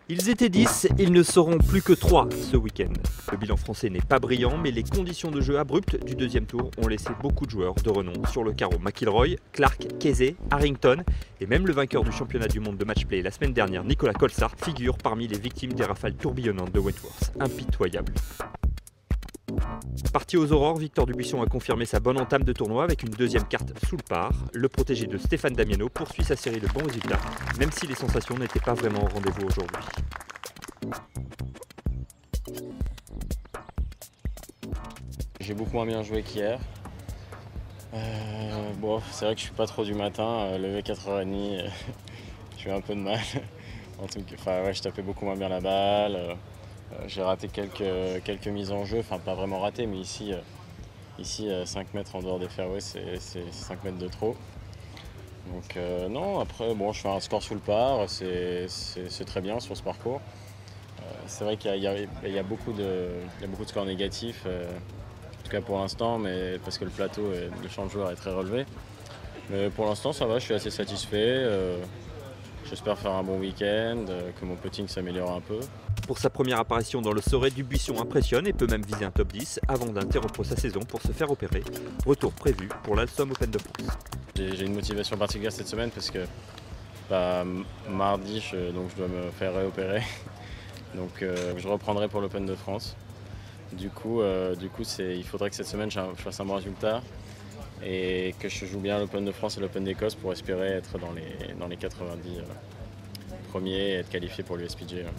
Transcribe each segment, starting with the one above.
Ils étaient 10, ils ne seront plus que 3 ce week-end. Le bilan français n'est pas brillant, mais les conditions de jeu abruptes du deuxième tour ont laissé beaucoup de joueurs de renom sur le carreau. McIlroy, Clark, Kesey, Harrington et même le vainqueur du championnat du monde de match-play la semaine dernière, Nicolas Colsaert, figurent parmi les victimes des rafales tourbillonnantes de Wentworth. Impitoyable. Parti aux aurores, Victor Dubuisson a confirmé sa bonne entame de tournoi avec une deuxième carte sous le par. Le protégé de Stéphane Damiano poursuit sa série de bons résultats, même si les sensations n'étaient pas vraiment au rendez-vous aujourd'hui. J'ai beaucoup moins bien joué qu'hier. Bon, c'est vrai que je suis pas trop du matin, lever 4h30, j'ai eu un peu de mal. En tout cas, enfin, ouais, je tapais beaucoup moins bien la balle. J'ai raté quelques mises en jeu, enfin pas vraiment raté, mais ici 5 mètres en dehors des fairways, c'est 5 mètres de trop. Donc non, après bon, je fais un score sous le par, c'est très bien sur ce parcours. C'est vrai qu'il y a beaucoup de scores négatifs, en tout cas pour l'instant, mais parce que le plateau, le champ de joueur est très relevé. Mais pour l'instant ça va, je suis assez satisfait. J'espère faire un bon week-end, que mon putting s'améliore un peu. Pour sa première apparition dans le Sorel, Dubuisson impressionne et peut même viser un top 10 avant d'interrompre sa saison pour se faire opérer. Retour prévu pour l'Alstom Open de France. J'ai une motivation particulière cette semaine parce que mardi, je dois me faire réopérer. Donc je reprendrai pour l'Open de France. Du coup, il faudrait que cette semaine je fasse un bon résultat et que je joue bien l'Open de France et l'Open d'Écosse pour espérer être dans les 90 premiers et être qualifié pour l'USPGA.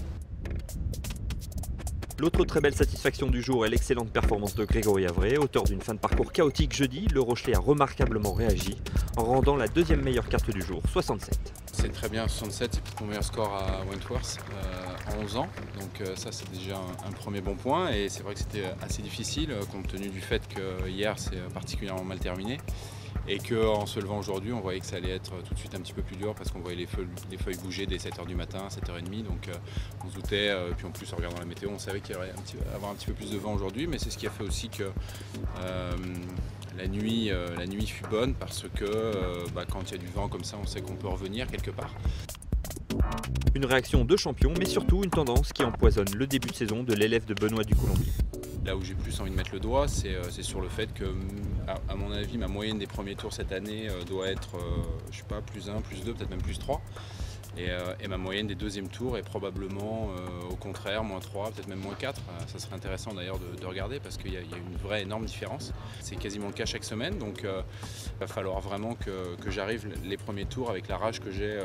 L'autre très belle satisfaction du jour est l'excellente performance de Grégory Avray. Auteur d'une fin de parcours chaotique jeudi, le Rochelais a remarquablement réagi en rendant la deuxième meilleure carte du jour, 67. C'est très bien, 67, c'est mon meilleur score à Wentworth en 11 ans. Donc ça c'est déjà un premier bon point et c'est vrai que c'était assez difficile compte tenu du fait que hier c'est particulièrement mal terminé. Et qu'en se levant aujourd'hui, on voyait que ça allait être tout de suite un petit peu plus dur parce qu'on voyait les feuilles bouger dès 7h du matin, 7h30. Donc on se doutait, puis en plus en regardant la météo, on savait qu'il y aurait avoir un petit peu plus de vent aujourd'hui. Mais c'est ce qui a fait aussi que la nuit fut bonne parce que quand il y a du vent comme ça, on sait qu'on peut revenir quelque part. Une réaction de champion, mais surtout une tendance qui empoisonne le début de saison de l'élève de Benoît Ducolombier. Là où j'ai plus envie de mettre le doigt, c'est sur le fait que, à mon avis, ma moyenne des premiers tours cette année doit être, je sais pas, plus 1, plus 2, peut-être même plus 3. Et ma moyenne des deuxièmes tours est probablement au contraire, moins 3, peut-être même moins 4. Ça serait intéressant d'ailleurs de regarder parce qu'il y a une vraie énorme différence. C'est quasiment le cas chaque semaine, donc il va falloir vraiment que j'arrive les premiers tours avec la rage que j'ai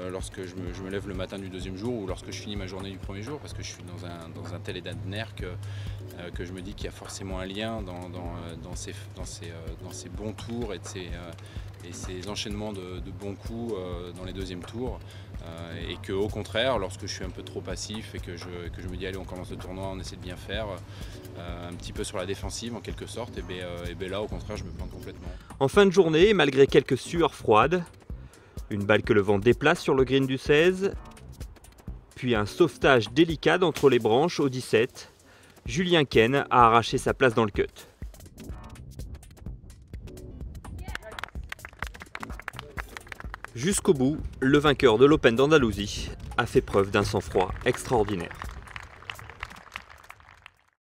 lorsque je me lève le matin du deuxième jour ou lorsque je finis ma journée du premier jour, parce que je suis dans un tel état de nerfs que je me dis qu'il y a forcément un lien dans ces bons tours et ces enchaînements de bons coups dans les deuxièmes tours, et qu'au contraire, lorsque je suis un peu trop passif et que je me dis allez on commence le tournoi, on essaie de bien faire, un petit peu sur la défensive en quelque sorte, et bien là au contraire je me plante complètement. En fin de journée, malgré quelques sueurs froides, une balle que le vent déplace sur le green du 16, puis un sauvetage délicat entre les branches au 17, Julien Ken a arraché sa place dans le cut. Jusqu'au bout, le vainqueur de l'Open d'Andalousie a fait preuve d'un sang-froid extraordinaire.